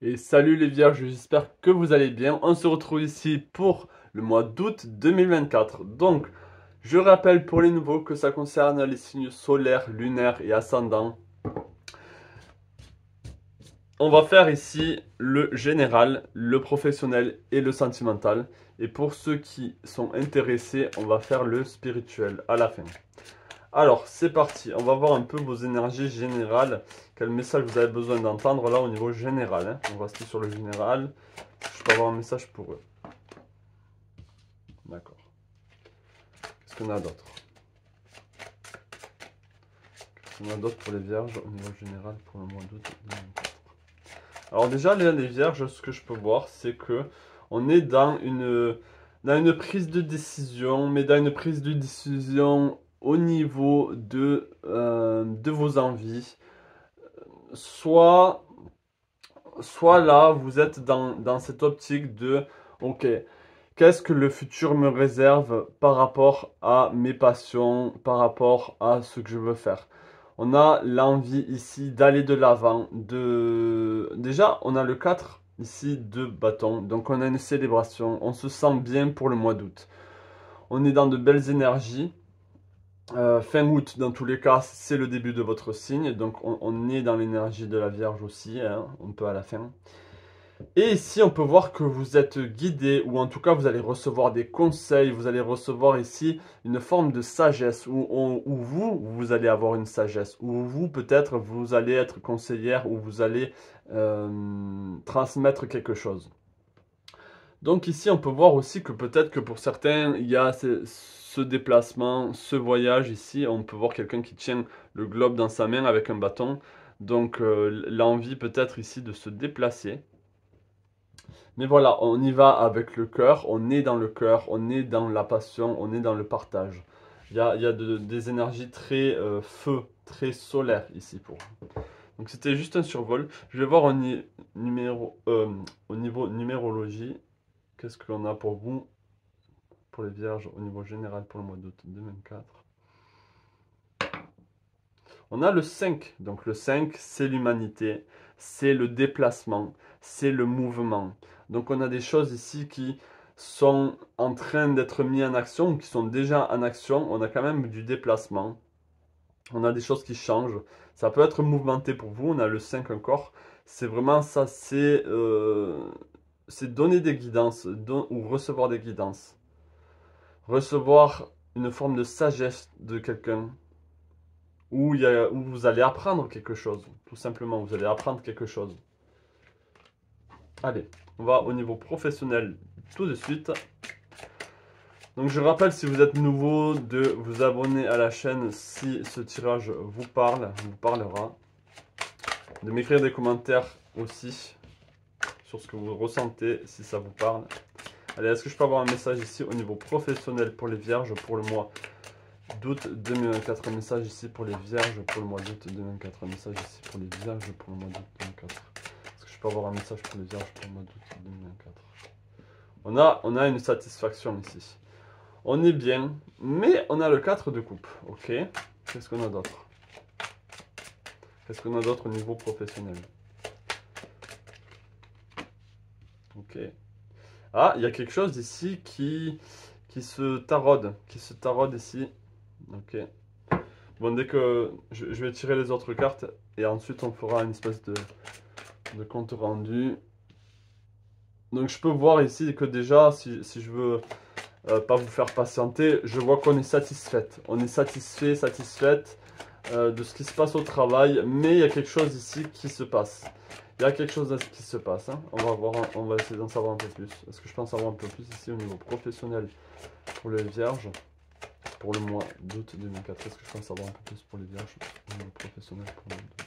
Et salut les vierges, j'espère que vous allez bien. On se retrouve ici pour le mois d'août 2024. Donc, je rappelle pour les nouveaux que ça concerne les signes solaires, lunaires et ascendants. On va faire ici le général, le professionnel et le sentimental. Et pour ceux qui sont intéressés, on va faire le spirituel à la fin. Alors, c'est parti. On va voir un peu vos énergies générales. Quel message vous avez besoin d'entendre là au niveau général, hein. On va rester sur le général. Je peux avoir un message pour eux. D'accord. Qu'est-ce qu'on a d'autre? Qu'est-ce qu'on a d'autre pour les vierges au niveau général pour le mois d'août 2024? Alors déjà, les vierges, ce que je peux voir, c'est que on est dans une prise de décision, mais dans une prise de décision au niveau de vos envies. Soit, soit là, vous êtes dans cette optique de, ok, qu'est-ce que le futur me réserve par rapport à mes passions, par rapport à ce que je veux faire? On a l'envie ici d'aller de l'avant. Déjà, on a le 4 ici de bâton. Donc on a une célébration. On se sent bien pour le mois d'août. On est dans de belles énergies. Fin août, dans tous les cas, c'est le début de votre signe. Donc on est dans l'énergie de la Vierge aussi, hein, un peu à la fin. Et ici, on peut voir que vous êtes guidé, ou en tout cas, vous allez recevoir des conseils, vous allez recevoir ici une forme de sagesse, où vous allez avoir une sagesse, où vous, peut-être, vous allez être conseillère, ou vous allez transmettre quelque chose. Donc ici, on peut voir aussi que peut-être que pour certains, il y a ce déplacement, ce voyage ici. On peut voir quelqu'un qui tient le globe dans sa main avec un bâton. Donc l'envie peut-être ici de se déplacer. Mais voilà, on y va avec le cœur, on est dans le cœur, on est dans la passion, on est dans le partage. Il y a des énergies très feu, très solaires ici pour vous. Donc c'était juste un survol. Je vais voir au niveau numérologie, qu'est-ce qu'on a pour vous, pour les vierges, au niveau général pour le mois d'août 2024. On a le 5. Donc le 5, c'est l'humanité, c'est le déplacement, c'est le mouvement. Donc on a des choses ici qui sont en train d'être mises en action, qui sont déjà en action. On a quand même du déplacement. On a des choses qui changent. Ça peut être mouvementé pour vous. On a le 5 encore. C'est vraiment ça, c'est donner des guidances ou recevoir des guidances. Recevoir une forme de sagesse de quelqu'un où vous allez apprendre quelque chose. Tout simplement, vous allez apprendre quelque chose. Allez, on va au niveau professionnel tout de suite. Donc je rappelle, si vous êtes nouveau, de vous abonner à la chaîne si ce tirage vous parlera. De m'écrire des commentaires aussi sur ce que vous ressentez, si ça vous parle. Allez, est-ce que je peux avoir un message ici au niveau professionnel pour les vierges pour le mois d'août 2024, un message ici pour les vierges pour le mois d'août 2024, un message ici pour les vierges pour le mois d'août 2024. Est-ce que je peux avoir un message pour les vierges pour le mois d'août 2024? On a une satisfaction ici. On est bien, mais on a le 4 de coupe. Ok, qu'est-ce qu'on a d'autre? Qu'est-ce qu'on a d'autre au niveau professionnel? Ok. Ah, il y a quelque chose ici qui se taraude ici. Ok. Bon, dès que je vais tirer les autres cartes et ensuite on fera une espèce de compte rendu. Donc je peux voir ici que déjà, si je veux pas vous faire patienter, je vois qu'on est satisfaite. On est satisfaite de ce qui se passe au travail, mais il y a quelque chose ici qui se passe. Il y a quelque chose qui se passe, hein. On va voir, on va essayer d'en savoir un peu plus. Est-ce que je peux en savoir un peu plus ici au niveau professionnel pour les vierges pour le mois d'août 2004? Est-ce que je peux en savoir un peu plus pour les vierges au niveau professionnel pour le mois d'août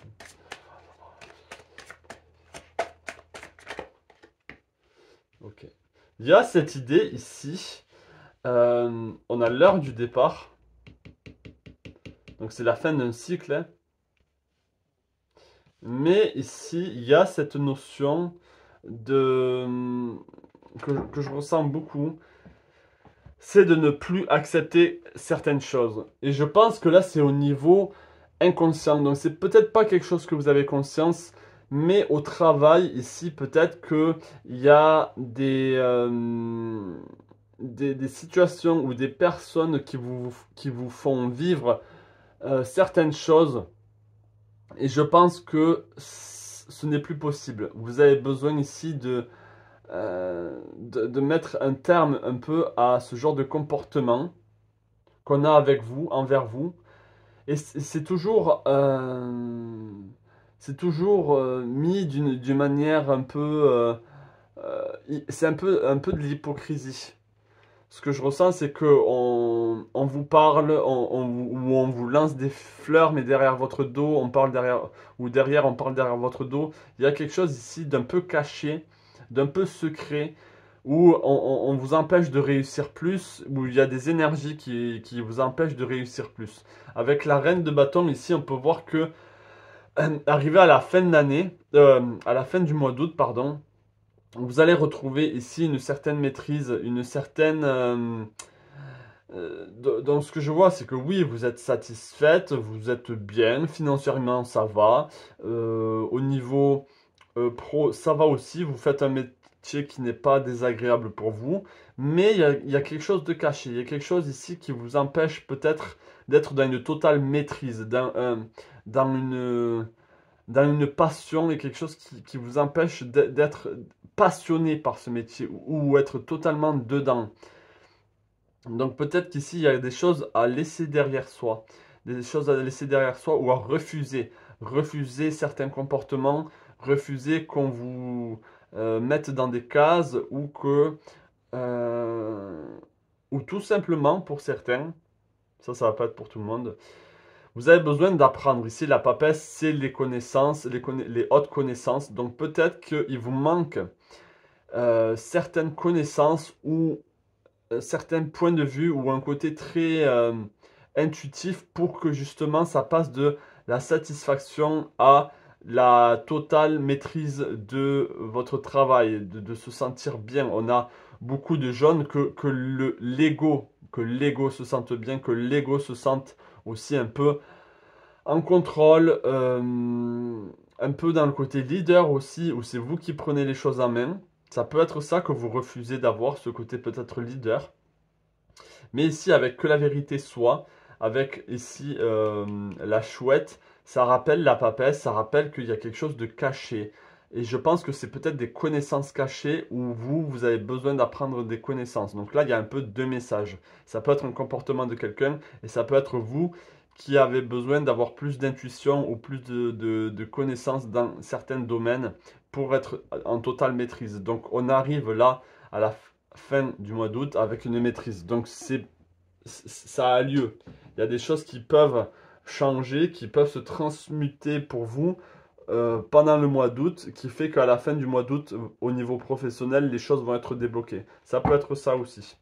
2004? Ok. Il y a cette idée ici. On a l'heure du départ. Donc c'est la fin d'un cycle, hein. Mais ici, il y a cette notion que je ressens beaucoup. C'est de ne plus accepter certaines choses. Et je pense que là, c'est au niveau inconscient. Donc c'est peut-être pas quelque chose que vous avez conscience, Mais au travail, ici, peut-être qu'il y a des situations ou des personnes qui vous font vivre certaines choses. Et je pense que ce n'est plus possible. Vous avez besoin ici de mettre un terme un peu à ce genre de comportement qu'on a avec vous, envers vous. Et c'est toujours mis d'une manière un peu, c'est un peu de l'hypocrisie. Ce que je ressens, c'est que on vous parle, ou on vous lance des fleurs, mais derrière votre dos, on parle derrière, ou derrière, on parle derrière votre dos. Il y a quelque chose ici d'un peu caché, d'un peu secret, où on vous empêche de réussir plus, où il y a des énergies qui vous empêchent de réussir plus. Avec la reine de bâton, ici, on peut voir que, arrivé à la fin de l'année, à la fin du mois d'août, pardon, vous allez retrouver ici une certaine maîtrise, une certaine... donc ce que je vois, c'est que oui, vous êtes satisfaite, vous êtes bien, financièrement ça va, au niveau pro ça va aussi, vous faites un métier qui n'est pas désagréable pour vous, mais il y a quelque chose de caché, il y a quelque chose ici qui vous empêche peut-être d'être dans une totale maîtrise, dans dans une passion et quelque chose qui vous empêche d'être passionné par ce métier ou être totalement dedans. Donc peut-être qu'ici, il y a des choses à laisser derrière soi. Des choses à laisser derrière soi ou à refuser. Refuser certains comportements, refuser qu'on vous mette dans des cases euh, ou tout simplement pour certains, ça va pas être pour tout le monde, vous avez besoin d'apprendre. Ici, la papesse, c'est les connaissances, les hautes connaissances. Donc peut-être qu'il vous manque certaines connaissances ou certains points de vue ou un côté très intuitif pour que justement ça passe de la satisfaction à la totale maîtrise de votre travail, de se sentir bien. On a beaucoup de jeunes que l'ego se sente bien, que l'ego se sente aussi un peu en contrôle, un peu dans le côté leader aussi, où c'est vous qui prenez les choses en main. Ça peut être ça que vous refusez d'avoir, ce côté peut-être leader. Mais ici, avec que la vérité soit, avec ici la chouette, ça rappelle la papesse, ça rappelle qu'il y a quelque chose de caché. Et je pense que c'est peut-être des connaissances cachées où vous avez besoin d'apprendre des connaissances. Donc là, il y a un peu deux messages. Ça peut être un comportement de quelqu'un et ça peut être vous qui avez besoin d'avoir plus d'intuition ou plus de connaissances dans certains domaines pour être en totale maîtrise. Donc on arrive là à la fin du mois d'août avec une maîtrise. Donc ça a lieu. Il y a des choses qui peuvent changer, qui peuvent se transmuter pour vous pendant le mois d'août, qui fait qu'à la fin du mois d'août, au niveau professionnel, les choses vont être débloquées. Ça peut être ça aussi.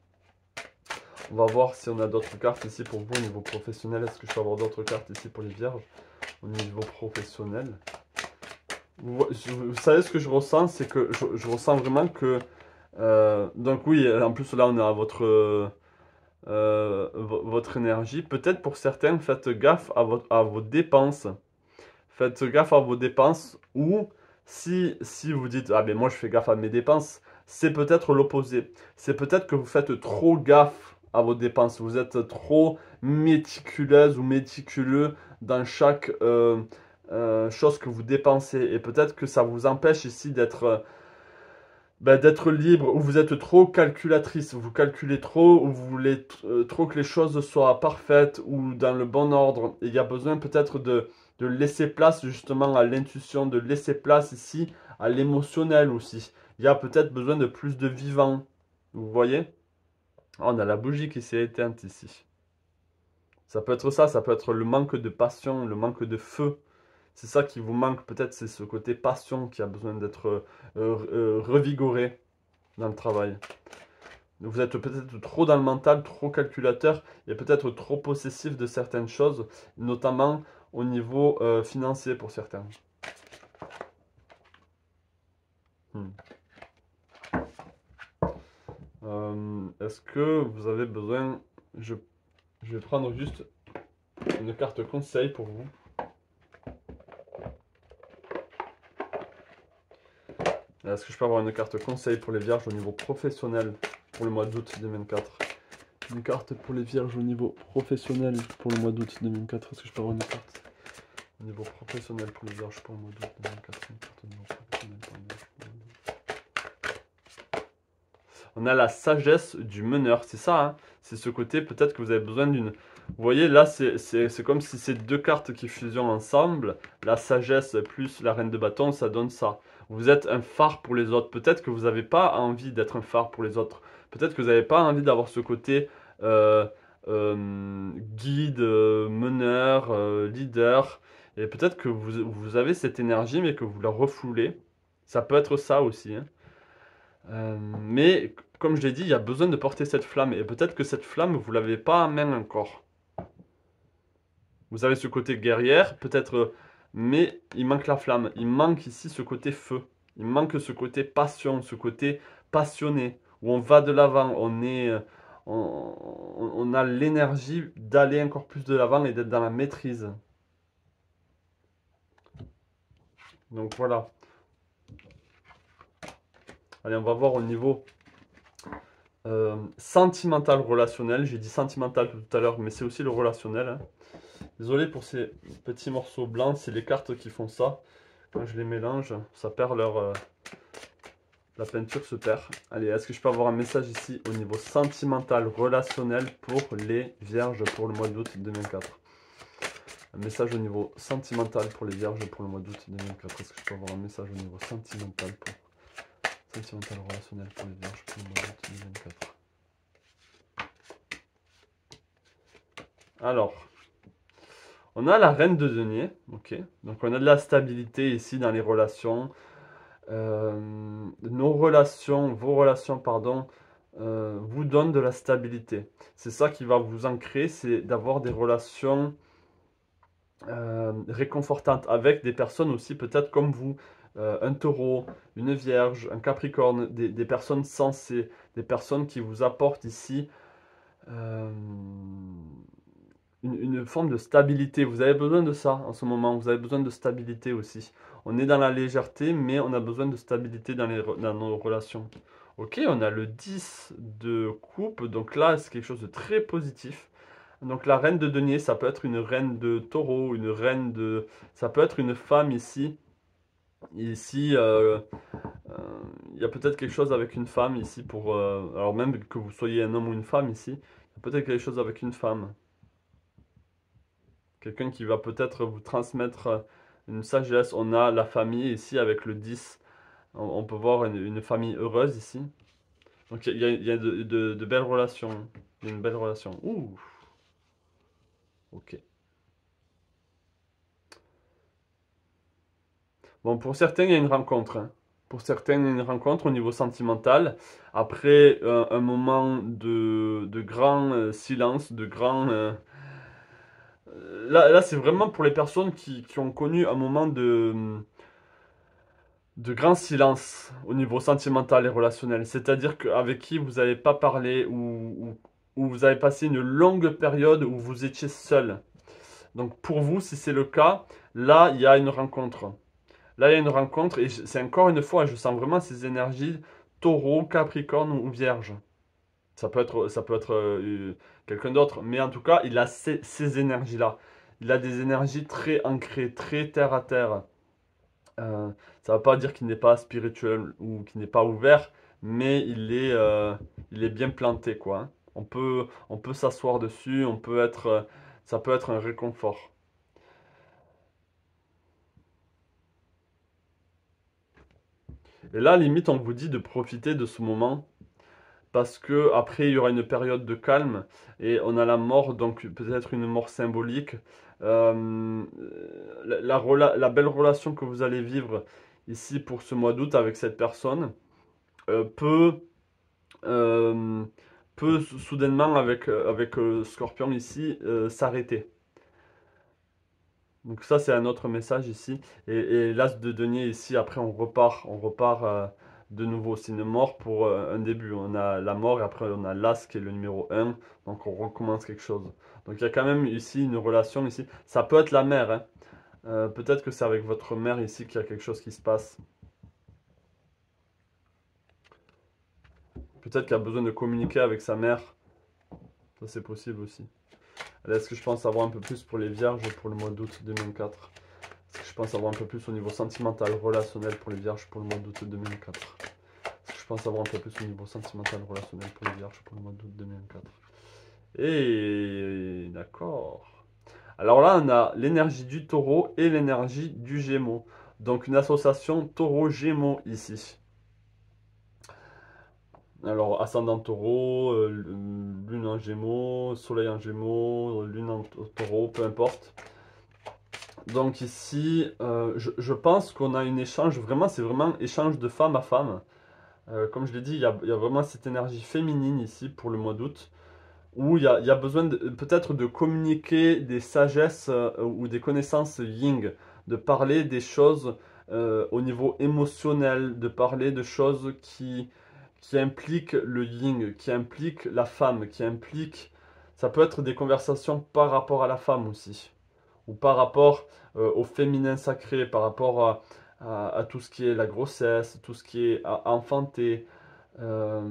On va voir si on a d'autres cartes ici pour vous au niveau professionnel. Est-ce que je peux avoir d'autres cartes ici pour les vierges au niveau professionnel? Vous savez ce que je ressens, c'est que je ressens vraiment que... donc oui, en plus là on est à votre énergie. Peut-être pour certains, faites gaffe à vos dépenses. Faites gaffe à vos dépenses ou si vous dites, ah ben moi je fais gaffe à mes dépenses, c'est peut-être l'opposé. C'est peut-être que vous faites trop gaffe à vos dépenses. Vous êtes trop méticuleuse ou méticuleux dans chaque chose que vous dépensez. Et peut-être que ça vous empêche ici d'être libre, ou vous êtes trop calculatrice, vous calculez trop, ou vous voulez trop que les choses soient parfaites ou dans le bon ordre. Et il y a besoin peut-être de laisser place justement à l'intuition, de laisser place ici à l'émotionnel aussi. Il y a peut-être besoin de plus de vivant. Vous voyez? Ah, on a la bougie qui s'est éteinte ici. Ça peut être ça, ça peut être le manque de passion, le manque de feu. C'est ça qui vous manque, peut-être c'est ce côté passion qui a besoin d'être revigoré dans le travail. Vous êtes peut-être trop dans le mental, trop calculateur et peut-être trop possessif de certaines choses, notamment au niveau financier pour certains. Hmm. Est-ce que vous avez besoin... Je vais prendre juste une carte conseil pour vous. Est-ce que je peux avoir une carte conseil pour les vierges au niveau professionnel pour le mois d'août 2024? Une carte pour les vierges au niveau professionnel pour le mois d'août 2004. Est-ce que je peux avoir une carte au niveau professionnel pour les vierges pour le mois d'août 2004? Une carte au niveau professionnel pour les vierges pour le mois d'août. On a la sagesse du meneur, c'est ça, hein? C'est ce côté, peut-être que vous avez besoin d'une... Vous voyez, là, c'est comme si c'est deux cartes qui fusionnent ensemble. La sagesse plus la reine de bâton, ça donne ça. Vous êtes un phare pour les autres. Peut-être que vous n'avez pas envie d'être un phare pour les autres. Peut-être que vous n'avez pas envie d'avoir ce côté euh, guide, meneur, leader. Et peut-être que vous avez cette énergie, mais que vous la refoulez. Ça peut être ça aussi, hein. Mais comme je l'ai dit, il y a besoin de porter cette flamme. Et peut-être que cette flamme, vous l'avez pas en main encore. Vous avez ce côté guerrière, peut-être, mais il manque la flamme. Il manque ici ce côté feu. Il manque ce côté passion, ce côté passionné, où on va de l'avant, on a l'énergie d'aller encore plus de l'avant et d'être dans la maîtrise. Donc voilà. Allez, on va voir au niveau sentimental, relationnel. J'ai dit sentimental tout à l'heure, mais c'est aussi le relationnel, hein. Désolé pour ces petits morceaux blancs, c'est les cartes qui font ça. Quand je les mélange, ça perd leur... la peinture se perd. Allez, est-ce que je peux avoir un message ici au niveau sentimental, relationnel pour les vierges pour le mois d'août 2004? Un message au niveau sentimental pour les vierges pour le mois d'août 2004. Est-ce que je peux avoir un message au niveau sentimental relationnel pour les vierges pour le mois d'août 2024? Alors, on a la reine de denier, ok. Donc on a de la stabilité ici dans les relations. Vos relations, pardon, vous donnent de la stabilité. C'est ça qui va vous ancrer, c'est d'avoir des relations réconfortantes avec des personnes aussi, peut-être comme vous, un taureau, une vierge, un capricorne, des personnes sensées, des personnes qui vous apportent ici euh, une forme de stabilité. Vous avez besoin de ça en ce moment. Vous avez besoin de stabilité aussi. On est dans la légèreté, mais on a besoin de stabilité dans nos relations. Ok, on a le 10 de coupe. Donc là, c'est quelque chose de très positif. Donc la reine de denier, ça peut être une reine de taureau, une reine de... Ça peut être une femme ici. Ici, il y a peut-être quelque chose avec une femme ici pour... alors même que vous soyez un homme ou une femme ici, il y a peut-être quelque chose avec une femme. Quelqu'un qui va peut-être vous transmettre une sagesse. On a la famille ici avec le 10. On peut voir une famille heureuse ici. Donc il y a de belles relations. Il y a une belle relation. Ouh, ok. Bon, pour certains, il y a une rencontre, hein. Pour certains, il y a une rencontre au niveau sentimental. Après un moment de grand silence, de grand... là c'est vraiment pour les personnes qui ont connu un moment de grand silence au niveau sentimental et relationnel. C'est-à-dire qu'avec qui vous n'avez pas parlé ou vous avez passé une longue période où vous étiez seul. Donc pour vous, si c'est le cas, là, il y a une rencontre. Là, il y a une rencontre et c'est encore une fois, je sens vraiment ces énergies taureau, capricorne ou vierge. Ça peut être quelqu'un d'autre, mais en tout cas, il a ces énergies-là. Il a des énergies très ancrées, très terre à terre. Ça ne veut pas dire qu'il n'est pas spirituel ou qu'il n'est pas ouvert, mais il est bien planté, quoi, hein. On peut s'asseoir dessus, ça peut être un réconfort. Et là, limite, on vous dit de profiter de ce moment parce que après il y aura une période de calme et on a la mort, donc peut-être une mort symbolique. Euh, la belle relation que vous allez vivre ici pour ce mois d'août avec cette personne euh, peut, euh, peut soudainement avec Scorpion ici s'arrêter. Donc ça c'est un autre message ici. Et l'as de denier ici, après on repart de nouveau. C'est une mort pour un début. On a la mort et après on a l'as qui est le numéro un. Donc on recommence quelque chose. Donc il y a quand même ici une relation ici. Ça peut être la mère, hein. Peut-être que c'est avec votre mère ici qu'il y a quelque chose qui se passe. Peut-être qu'il a besoin de communiquer avec sa mère. Ça, c'est possible aussi. Allez, est-ce que je pense avoir un peu plus pour les vierges pour le mois d'août 2024? Est-ce que je pense avoir un peu plus au niveau sentimental, relationnel pour les vierges pour le mois d'août 2004? Est-ce que je pense avoir un peu plus au niveau sentimental, relationnel pour les vierges pour le mois d'août 2004? Et d'accord. Alors là, on a l'énergie du taureau et l'énergie du gémeaux. Donc une association taureau-gémeaux ici. Alors, ascendant taureau, lune en gémeaux, soleil en gémeaux, lune en taureau, peu importe. Donc ici, je pense qu'on a un échange, vraiment, c'est vraiment échange de femme à femme. Comme je l'ai dit, il y a vraiment cette énergie féminine ici pour le mois d'août, où il y a besoin peut-être de communiquer des sagesses ou des connaissances yin, de parler des choses au niveau émotionnel, de parler de choses qui impliquent le yin, qui impliquent la femme, qui impliquent... Ça peut être des conversations par rapport à la femme aussi, ou par rapport au féminin sacré, par rapport à tout ce qui est la grossesse, tout ce qui est enfanté. Euh,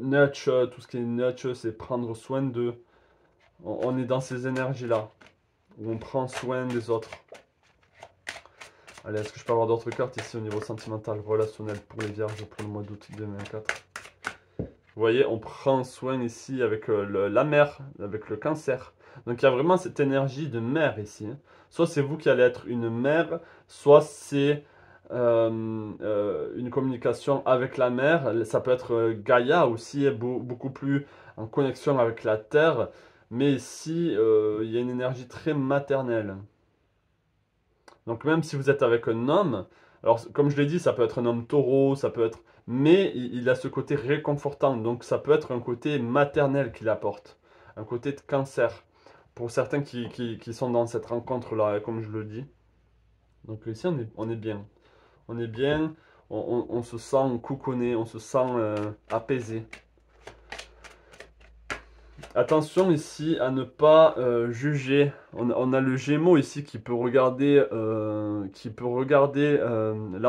nurture, tout ce qui est nurture, c'est prendre soin d'eux. On est dans ces énergies-là, où on prend soin des autres. Allez, est-ce que je peux avoir d'autres cartes ici au niveau sentimental, relationnel pour les vierges pour le mois d'août 2024? Vous voyez, on prend soin ici avec la mère, avec le cancer. Donc il y a vraiment cette énergie de mère ici, hein. Soit c'est vous qui allez être une mère, soit c'est une communication avec la mère. Ça peut être Gaïa aussi, beaucoup plus en connexion avec la terre. Mais ici, il y a une énergie très maternelle. Donc même si vous êtes avec un homme, alors comme je l'ai dit, ça peut être un homme taureau, ça peut être... Mais il a ce côté réconfortant, donc ça peut être un côté maternel qu'il apporte, un côté de cancer, pour certains qui sont dans cette rencontre-là, comme je le dis. Donc ici, on est bien. On est bien, on se sent couconné, on se sent apaisé. Attention ici à ne pas juger. On a le Gémeaux ici qui peut regarder, là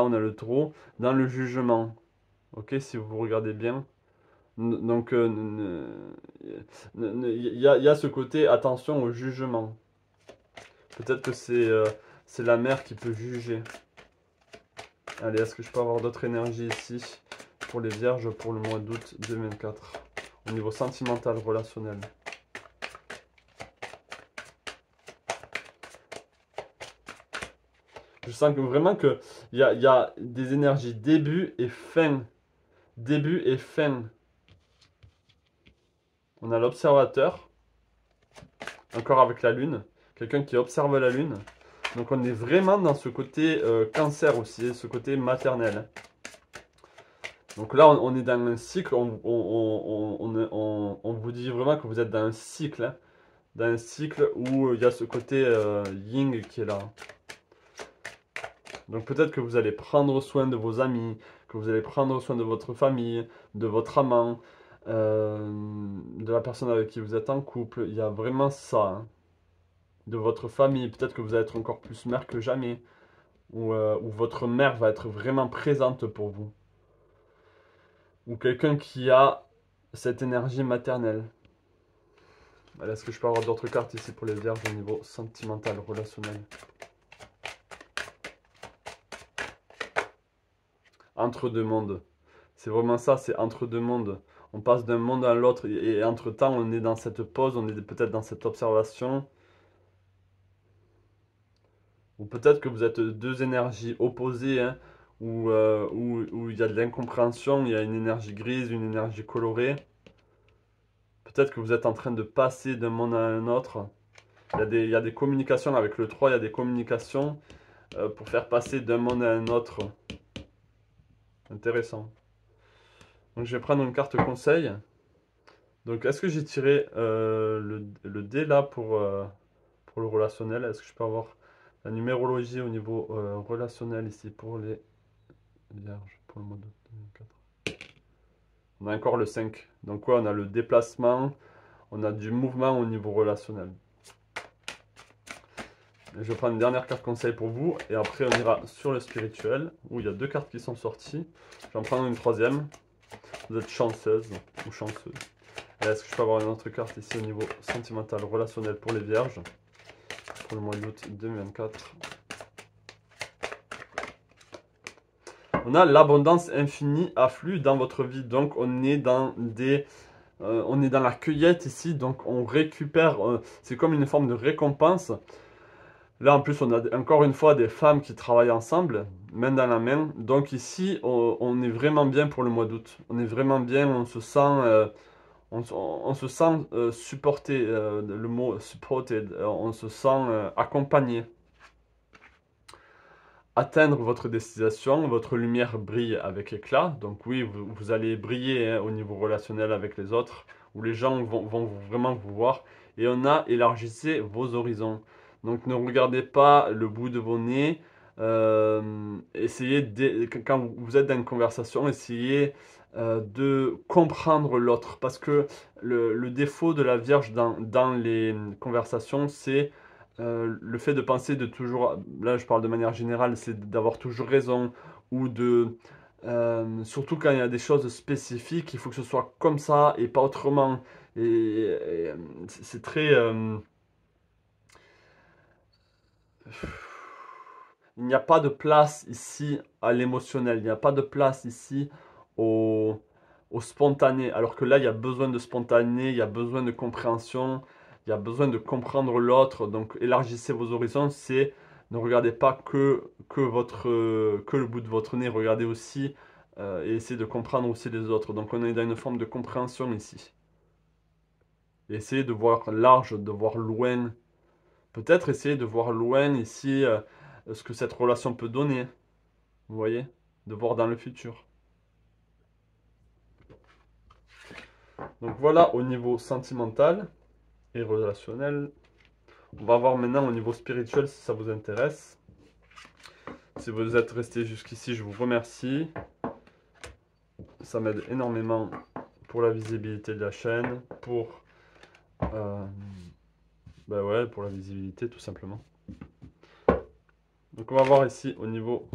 on a le Taureau, dans le jugement. Ok, si vous regardez bien. Donc il y a ce côté attention au jugement. Peut-être que c'est la mère qui peut juger. Allez, est-ce que je peux avoir d'autres énergies ici pour les vierges pour le mois d'août 2004 au niveau sentimental, relationnel? Je sens que vraiment qu'il y a des énergies début et fin. Début et fin. On a l'observateur, encore avec la lune. Quelqu'un qui observe la lune. Donc on est vraiment dans ce côté cancer aussi, ce côté maternel. Donc là, on est dans un cycle, on vous dit vraiment que vous êtes dans un cycle, hein. Dans un cycle où il y a ce côté yin qui est là. Donc peut-être que vous allez prendre soin de vos amis, que vous allez prendre soin de votre famille, de votre amant, de la personne avec qui vous êtes en couple. Il y a vraiment ça, hein. De votre famille. Peut-être que vous allez être encore plus mère que jamais. Ou votre mère va être vraiment présente pour vous. Ou quelqu'un qui a cette énergie maternelle. Est-ce que je peux avoir d'autres cartes ici pour les vierges au niveau sentimental, relationnel? Entre deux mondes. C'est vraiment ça, c'est entre deux mondes. On passe d'un monde à l'autre et entre-temps, on est dans cette pause, on est peut-être dans cette observation. Ou peut-être que vous êtes deux énergies opposées, hein, où il y a de l'incompréhension, il y a une énergie grise, une énergie colorée. Peut-être que vous êtes en train de passer d'un monde à un autre. Il y a des communications avec le 3, il y a des communications pour faire passer d'un monde à un autre. Intéressant. Donc je vais prendre une carte conseil. Donc est-ce que j'ai tiré le dé là pour le relationnel? Est-ce que je peux avoir la numérologie au niveau relationnel ici pour les vierges pour le mois d'août 2004? On a encore le 5. Donc ouais, on a le déplacement, on a du mouvement au niveau relationnel. Je vais prendre une dernière carte conseil pour vous et après on ira sur le spirituel où il y a deux cartes qui sont sorties. Je vais en prendre une troisième. Vous êtes chanceuse ou chanceux. Est-ce que je peux avoir une autre carte ici au niveau sentimental, relationnel pour les vierges? Pour le mois d'août 2024. On a l'abondance infinie afflue dans votre vie. Donc on est dans on est dans la cueillette ici. Donc on récupère. C'est comme une forme de récompense. Là en plus on a encore une fois des femmes qui travaillent ensemble, main dans la main. Donc ici on est vraiment bien pour le mois d'août. On est vraiment bien. On se sent on se sent supporté, le mot supported, on se sent accompagné. Atteindre votre destination, votre lumière brille avec éclat. Donc oui, vous allez briller hein, au niveau relationnel avec les autres, où les gens vont vraiment vous voir. Et on a élargissez vos horizons. Donc ne regardez pas le bout de vos nez. Essayez, quand vous êtes dans une conversation, essayez de comprendre l'autre. Parce que le défaut de la Vierge dans les conversations, c'est le fait de penser de toujours, là je parle de manière générale, c'est d'avoir toujours raison ou surtout quand il y a des choses spécifiques, il faut que ce soit comme ça et pas autrement. Et c'est très, il n'y a pas de place ici à l'émotionnel, il n'y a pas de place ici au, au spontané. Alors que là, il y a besoin de spontané, il y a besoin de compréhension, il y a besoin de comprendre l'autre. Donc élargissez vos horizons, c'est ne regardez pas que le bout de votre nez, regardez aussi et essayez de comprendre aussi les autres. Donc on est dans une forme de compréhension ici. Et essayez de voir large, de voir loin. Peut-être essayer de voir loin ici ce que cette relation peut donner. Vous voyez? De voir dans le futur. Donc voilà au niveau sentimental et relationnel. On va voir maintenant au niveau spirituel si ça vous intéresse. Si vous êtes resté jusqu'ici, je vous remercie. Ça m'aide énormément pour la visibilité de la chaîne, bah ouais, pour la visibilité tout simplement. Donc on va voir ici au niveau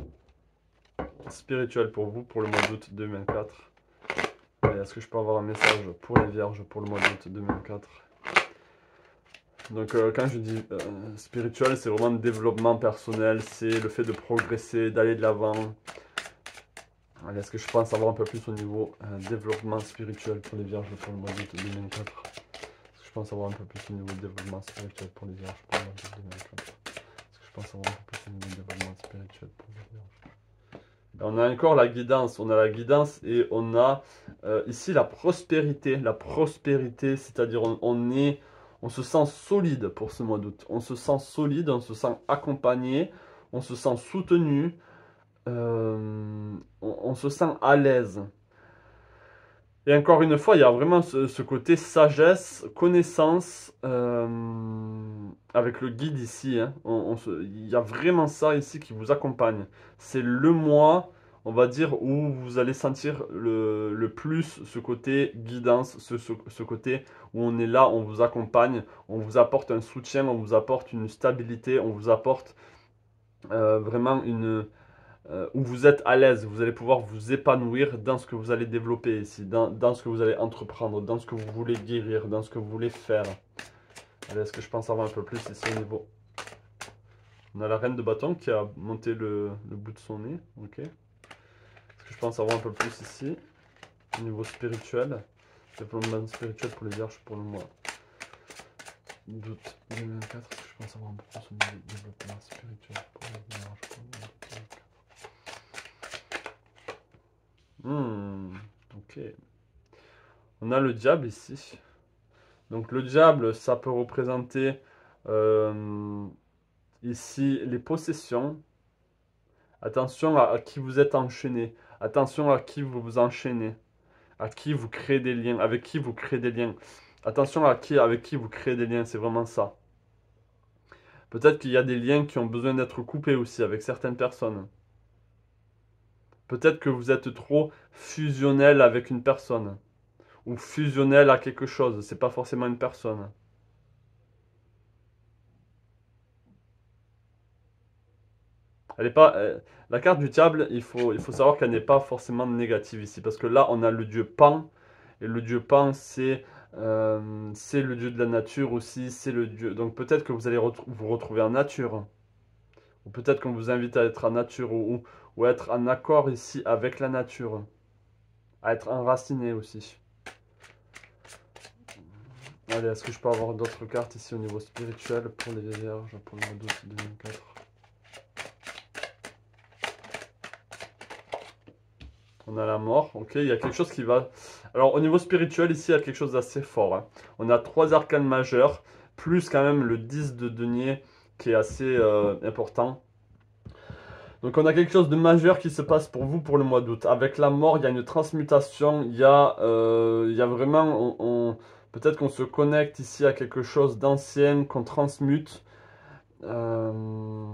spirituel pour vous pour le mois d'août 2024. Est-ce que je peux avoir un message pour les vierges pour le mois d'août 2024? Donc quand je dis spirituel, c'est vraiment le développement personnel, c'est le fait de progresser, d'aller de l'avant. Est-ce que je pense avoir un peu plus au niveau développement spirituel pour les vierges pour le mois d'août 2024? Est-ce que je pense avoir un peu plus au niveau développement spirituel pour les vierges pour le mois d'août 2024? Est-ce que je pense avoir un peu plus au niveau développement spirituel pour les vierges? Et on a encore la guidance, on a la guidance et on a ici la prospérité. La prospérité, c'est-à-dire on se sent solide pour ce mois d'août. On se sent solide, on se sent accompagné, on se sent soutenu, on se sent à l'aise. Et encore une fois, il y a vraiment ce côté sagesse, connaissance avec le guide ici. Hein. Il y a vraiment ça ici qui vous accompagne. C'est le mois, on va dire, où vous allez sentir le plus ce côté guidance, ce côté où on est là, on vous accompagne, on vous apporte un soutien, on vous apporte une stabilité, on vous apporte vraiment où vous êtes à l'aise, vous allez pouvoir vous épanouir dans ce que vous allez développer ici, dans ce que vous allez entreprendre, dans ce que vous voulez guérir, dans ce que vous voulez faire. Allez, est-ce que je pense avoir un peu plus ici au niveau? On a la reine de bâton qui a monté le bout de son nez, ok. Est-ce que je pense avoir un peu plus ici, au niveau spirituel? Développement spirituel pour les vierges pour le mois d'août 2024. Est-ce que je pense avoir un peu plus au niveau développement spirituel pour les vierges pour le mois d'août 2024? Ok. On a le diable ici. Donc le diable, ça peut représenter ici les possessions. Attention à qui vous êtes enchaîné. Attention à qui vous vous enchaînez. À qui vous créez des liens. Avec qui vous créez des liens. Attention avec qui vous créez des liens. C'est vraiment ça. Peut-être qu'il y a des liens qui ont besoin d'être coupés aussi avec certaines personnes. Peut-être que vous êtes trop fusionnel avec une personne. Ou fusionnel à quelque chose. C'est pas forcément une personne. Elle est pas, la carte du diable, il faut savoir qu'elle n'est pas forcément négative ici. Parce que là, on a le dieu Pan. Et le dieu Pan, c'est le dieu de la nature aussi. C'est le dieu. Donc peut-être que vous allez vous retrouver en nature. Ou peut-être qu'on vous invite à être en nature ou être en accord ici avec la nature. À être enraciné aussi. Allez, est-ce que je peux avoir d'autres cartes ici au niveau spirituel pour les vierges pour le mois d'août 2004? On a la mort, ok, il y a quelque chose qui va... Alors au niveau spirituel, ici, il y a quelque chose d'assez fort, hein. On a 3 arcanes majeurs, plus quand même le 10 de denier, qui est assez important. Donc on a quelque chose de majeur qui se passe pour vous pour le mois d'août. Avec la mort, il y a une transmutation, il y a vraiment... peut-être qu'on se connecte ici à quelque chose d'ancien, qu'on transmute. Euh,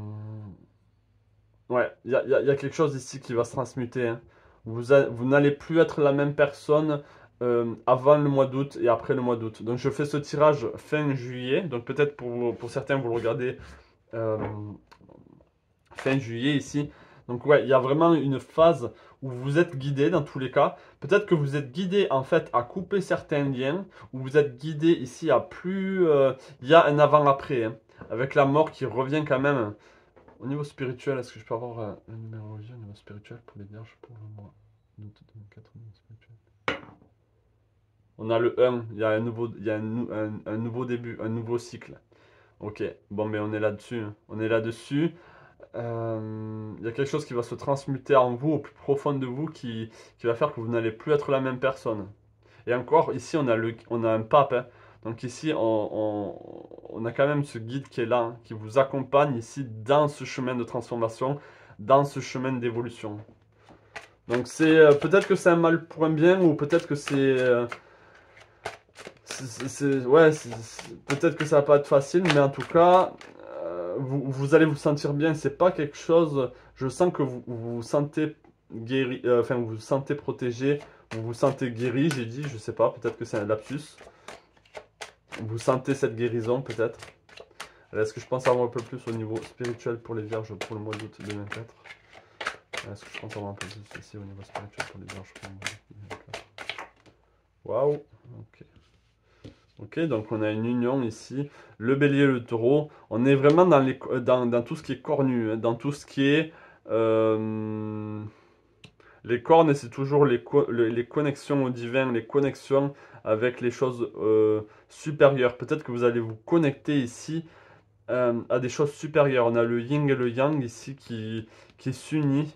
Ouais, il y a quelque chose ici qui va se transmuter, hein. Vous n'allez plus être la même personne avant le mois d'août et après le mois d'août. Donc je fais ce tirage fin juillet. Donc peut-être pour certains, vous le regardez euh, fin juillet ici. Donc ouais, il y a vraiment une phase où vous êtes guidé dans tous les cas. Peut-être que vous êtes guidé en fait à couper certains liens, ou vous êtes guidé ici à plus... il y a un avant-après, hein, avec la mort qui revient quand même. Au niveau spirituel, est-ce que je peux avoir la numérologie au niveau spirituel pour les vierges pour le mois d'août 2004 au niveau spirituel? On a le 1, il y a un nouveau, il y a un nouveau début, un nouveau cycle. Ok, bon, mais on est là-dessus, hein. On est là-dessus. Il y a quelque chose qui va se transmuter en vous, au plus profond de vous, qui va faire que vous n'allez plus être la même personne. Et encore, ici, on a un pape, hein. Donc ici, on a quand même ce guide qui est là, hein, qui vous accompagne ici dans ce chemin de transformation, dans ce chemin d'évolution. Donc c'est peut-être que c'est un mal pour un bien, ou peut-être que ouais, peut-être que ça va pas être facile, mais en tout cas, vous allez vous sentir bien. C'est pas quelque chose. Je sens que vous vous sentez guéri, enfin vous vous sentez protégé, vous vous sentez guéri. J'ai dit, je sais pas, peut-être que c'est un lapsus. Vous sentez cette guérison peut-être. Est-ce que je pense avoir un peu plus au niveau spirituel pour les vierges pour le mois d'août 2004? Est-ce que je pense avoir un peu plus ici au niveau spirituel pour les vierges pour le mois d'août 2004? Waouh, ok. Ok, donc on a une union ici. Le bélier, le taureau. On est vraiment dans tout ce qui est cornu, hein, dans tout ce qui est... les cornes, c'est toujours les connexions au divin, les connexions avec les choses supérieures. Peut-être que vous allez vous connecter ici à des choses supérieures. On a le yin et le yang ici qui s'unit.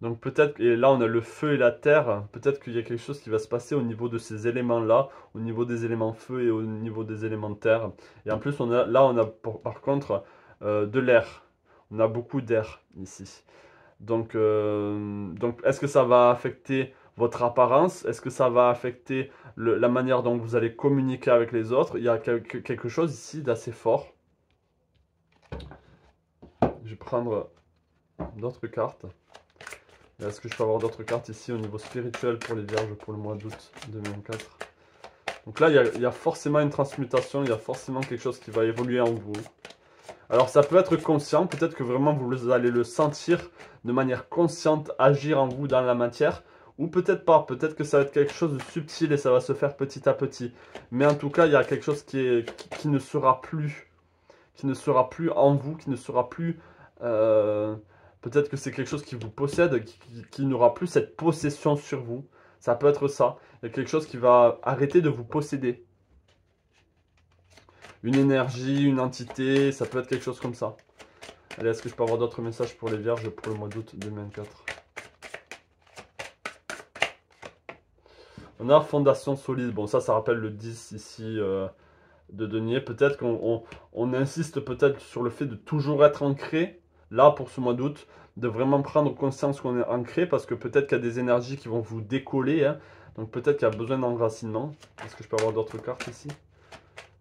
Donc peut-être, et là on a le feu et la terre, peut-être qu'il y a quelque chose qui va se passer au niveau de ces éléments-là, au niveau des éléments feu et au niveau des éléments terre. Et en plus, là on a par contre de l'air. On a beaucoup d'air ici. Donc est-ce que ça va affecter votre apparence? Est-ce que ça va affecter la manière dont vous allez communiquer avec les autres? Il y a quelque chose ici d'assez fort. Je vais prendre d'autres cartes. Est-ce que je peux avoir d'autres cartes ici au niveau spirituel pour les vierges pour le mois d'août 2004? Donc là, il y a forcément une transmutation, il y a forcément quelque chose qui va évoluer en vous. Alors ça peut être conscient, peut-être que vraiment vous allez le sentir de manière consciente agir en vous dans la matière, ou peut-être pas, peut-être que ça va être quelque chose de subtil et ça va se faire petit à petit. Mais en tout cas, il y a quelque chose qui ne sera plus, en vous, qui ne sera plus... peut-être que c'est quelque chose qui vous possède, qui n'aura plus cette possession sur vous. Ça peut être ça. Il y a quelque chose qui va arrêter de vous posséder. Une énergie, une entité, ça peut être quelque chose comme ça. Allez, est-ce que je peux avoir d'autres messages pour les vierges pour le mois d'août 2024? On a fondation solide. Bon, ça rappelle le 10 ici de denier. Peut-être qu'on insiste peut-être sur le fait de toujours être ancré. Là, pour ce mois d'août, de vraiment prendre conscience qu'on est ancré, parce que peut-être qu'il y a des énergies qui vont vous décoller, hein. Donc peut-être qu'il y a besoin d'enracinement. Est-ce que je peux avoir d'autres cartes ici?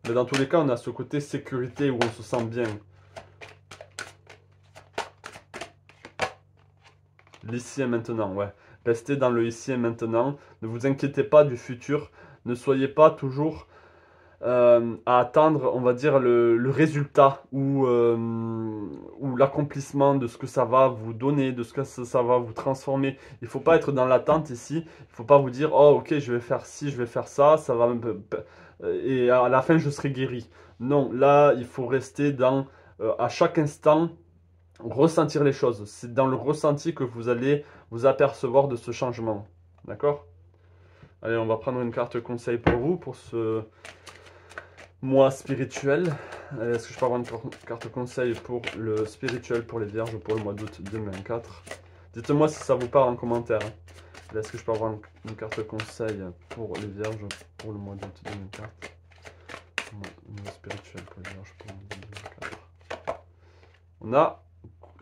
Mais dans tous les cas, on a ce côté sécurité où on se sent bien. L'ici et maintenant, ouais. Restez dans le ici et maintenant. Ne vous inquiétez pas du futur. Ne soyez pas toujours à atteindre, on va dire, le résultat ou l'accomplissement de ce que ça va vous donner, de ce que ça va vous transformer. Il ne faut pas être dans l'attente ici. Il ne faut pas vous dire, oh ok, je vais faire ci, je vais faire ça, ça va et à la fin je serai guéri. Non, là, il faut rester dans, à chaque instant, ressentir les choses. C'est dans le ressenti que vous allez vous apercevoir de ce changement. D'accord? Allez, on va prendre une carte conseil pour vous, pour ce mois spirituel. Est-ce que je peux avoir une carte conseil pour le spirituel pour les vierges pour le mois d'août 2024? Dites-moi si ça vous parle en commentaire. Est-ce que je peux avoir une carte conseil pour les vierges pour le mois d'août 2024? Le mois spirituel pour les vierges pour le mois d'août 2024. On a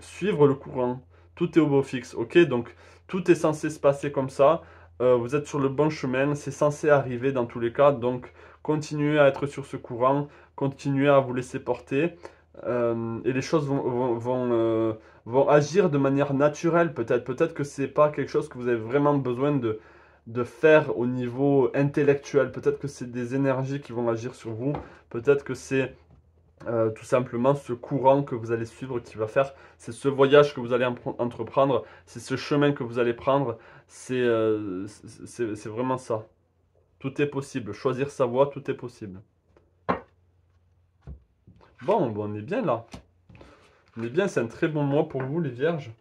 suivre le courant. Tout est au beau fixe. Ok, donc tout est censé se passer comme ça. Vous êtes sur le bon chemin. C'est censé arriver dans tous les cas. Donc continuez à être sur ce courant. Continuez à vous laisser porter. Et les choses vont agir de manière naturelle. Peut-être que c'est pas quelque chose que vous avez vraiment besoin de faire au niveau intellectuel. Peut-être que c'est des énergies qui vont agir sur vous. Peut-être que c'est tout simplement ce courant que vous allez suivre qui va faire, c'est ce voyage que vous allez entreprendre, c'est ce chemin que vous allez prendre, c'est vraiment ça. Tout est possible, choisir sa voie, tout est possible. Bon, on est bien là. On est bien, c'est un très bon mois pour vous les vierges.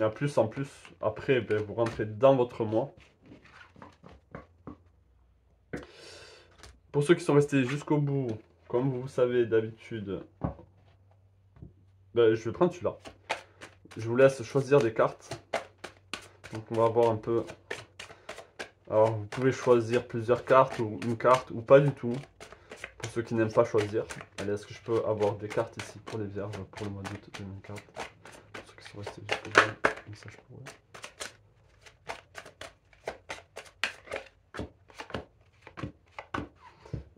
Et en plus, après, ben, vous rentrez dans votre mois. Pour ceux qui sont restés jusqu'au bout, comme vous savez d'habitude, ben, je vais prendre celui-là. Je vous laisse choisir des cartes. Donc on va voir un peu. Alors vous pouvez choisir plusieurs cartes ou une carte ou pas du tout. Pour ceux qui n'aiment pas choisir. Allez, est-ce que je peux avoir des cartes ici pour les vierges pour le mois d'août 2024? Pour ceux qui sont restés jusqu'au bout, comme ça je pourrais.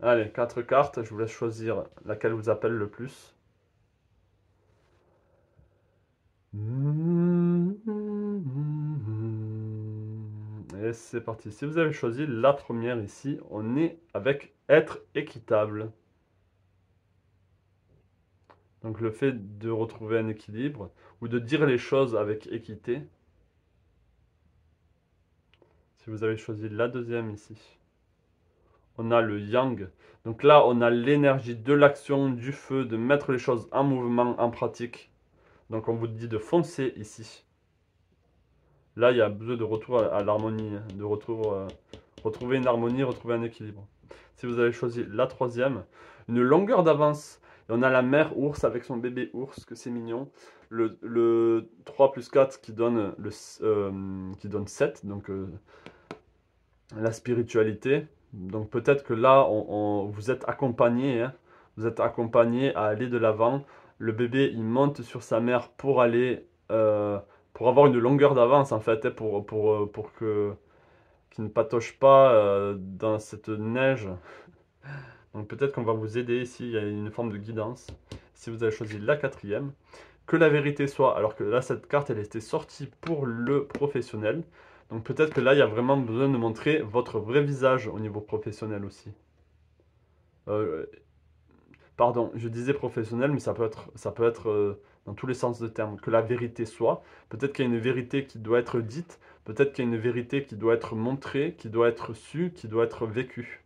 Allez, 4 cartes, je vous laisse choisir laquelle vous appelle le plus. Et c'est parti. Si vous avez choisi la première ici, on est avec être équitable. Donc le fait de retrouver un équilibre ou de dire les choses avec équité. Si vous avez choisi la deuxième ici, on a le yang. Donc là, on a l'énergie de l'action, du feu, de mettre les choses en mouvement, en pratique. Donc on vous dit de foncer ici. Là, il y a besoin de retour à l'harmonie, de retrouver une harmonie, retrouver un équilibre. Si vous avez choisi la troisième, une longueur d'avance. Et on a la mère ours avec son bébé ours, que c'est mignon. Le 3 plus 4 qui donne, qui donne 7, donc la spiritualité. Donc peut-être que là, vous êtes accompagné, hein. Vous êtes accompagné à aller de l'avant. Le bébé, il monte sur sa mère pour aller, pour avoir une longueur d'avance en fait, hein, pour qu'il ne patauge pas dans cette neige. Donc peut-être qu'on va vous aider ici, il y a une forme de guidance. Si vous avez choisi la quatrième, que la vérité soit, alors que là cette carte elle était sortie pour le professionnel. Donc peut-être que là il y a vraiment besoin de montrer votre vrai visage au niveau professionnel aussi. Pardon, je disais professionnel, mais ça peut être dans tous les sens de terme. Que la vérité soit. Peut-être qu'il y a une vérité qui doit être dite. Peut-être qu'il y a une vérité qui doit être montrée, qui doit être sue, qui doit être vécue.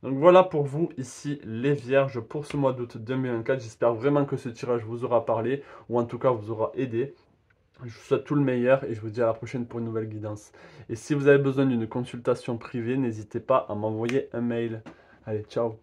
Donc voilà pour vous ici les vierges pour ce mois d'août 2024. J'espère vraiment que ce tirage vous aura parlé ou en tout cas vous aura aidé. Je vous souhaite tout le meilleur et je vous dis à la prochaine pour une nouvelle guidance. Et si vous avez besoin d'une consultation privée, n'hésitez pas à m'envoyer un mail. Allez, ciao!